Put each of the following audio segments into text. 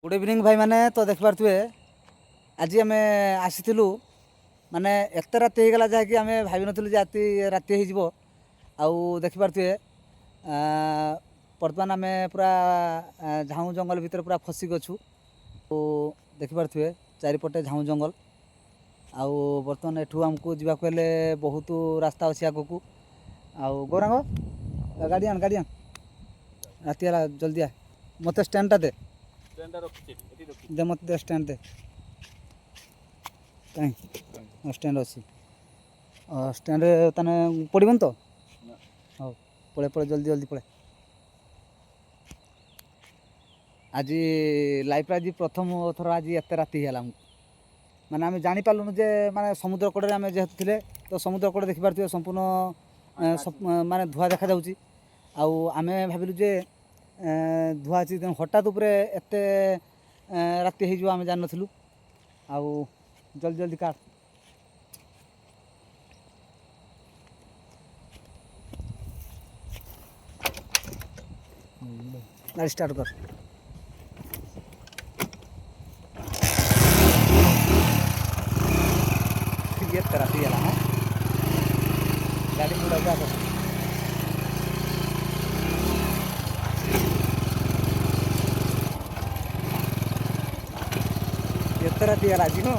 Good evening भाई मैंने तो देख पारे आज आम आसीलु माने एत राति हो गला जहाँकि आम भाव नु राति राति हो देखिपे बर्तमान आम पूरा झाऊ जंगल भितर पूरा फसिक अच्छु तो देखिपे चारिपटे झाऊ जंगल आउ बर्तमान एठू आमको जावाक बहुत रास्ता अच्छी आगक आउ गौरांग गाड़ियान गाड़ियान राति है जल्दी आ मत स्टैंड दे दे मत दे स्टैंड दे कहीं स्टैंड अच्छी स्टैंड ताने पड़न तो हाँ पड़े पड़े जल्दी जल्दी पड़े आज लाइफ आज प्रथम थर आज एत राति है माने आम जानी पार्लुनु जे माने समुद्र कड़े आम जेहेतु थे तो समुद्र कड़े देखिपे संपूर्ण माने धुआ देखा जाउची आउ आमे भाविलु जे धुआ अच्छी हठात उपरे एते राति हो आम जान नथिलु आउ जल्दी जल्दी काट गाड़ी स्टार्ट कर ये राति है हाँ गाड़ी मुड़ा जा ये राति है आज नो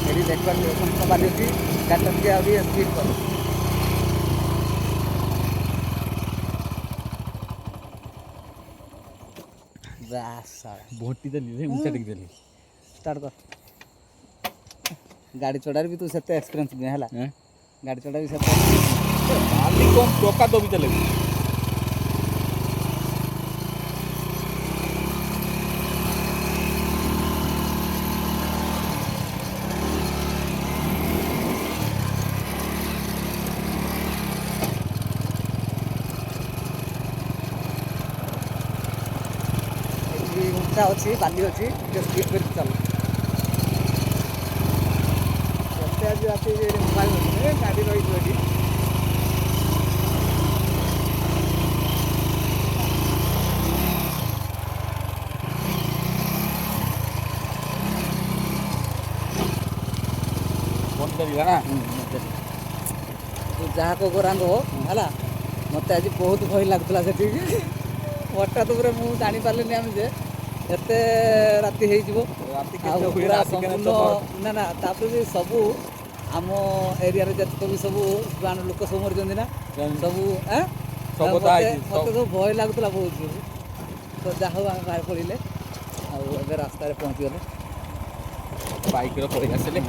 मेरी देखा बाली अच्छी गाड़ी अभी स्पीड कर भोटी देली ऊंचा टिक देली स्टार्ट कर गाड़ी चढ़ार भी तू से एक्सपीरियंस नहीं है गाड़ी चढ़ा भी से आदि कम टोका दबी चले उंचा अच्छी बाली अच्छी स्पीड कर चल आज राति मोबाइल गाड़ी रही फोन करिला ना तू जहाँ को गोरांग है मत आज बहुत भय लगुला से हठात मुझे जानी पारे आम जे एते राति पूरा संपूर्ण ना ना तापर भी सबू आम एरिया जितक भी सब जुआन लोक सब मरी ना सबू मत सब भय लगुला बहुत जोर तो जहाँ आम बाहर पड़े आए रास्तार पहुँची गले बाइक पड़े आसले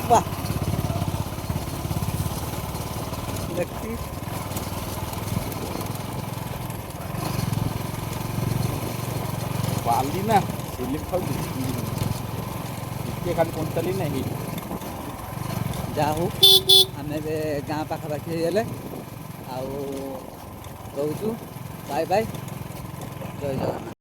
वाह देखती बाली ना स्लिप खाऊ खाली पंचाली नहीं जा हो आम गाँ पाखापाखि गले रोचु बाय बाय जय जगन्नाथ।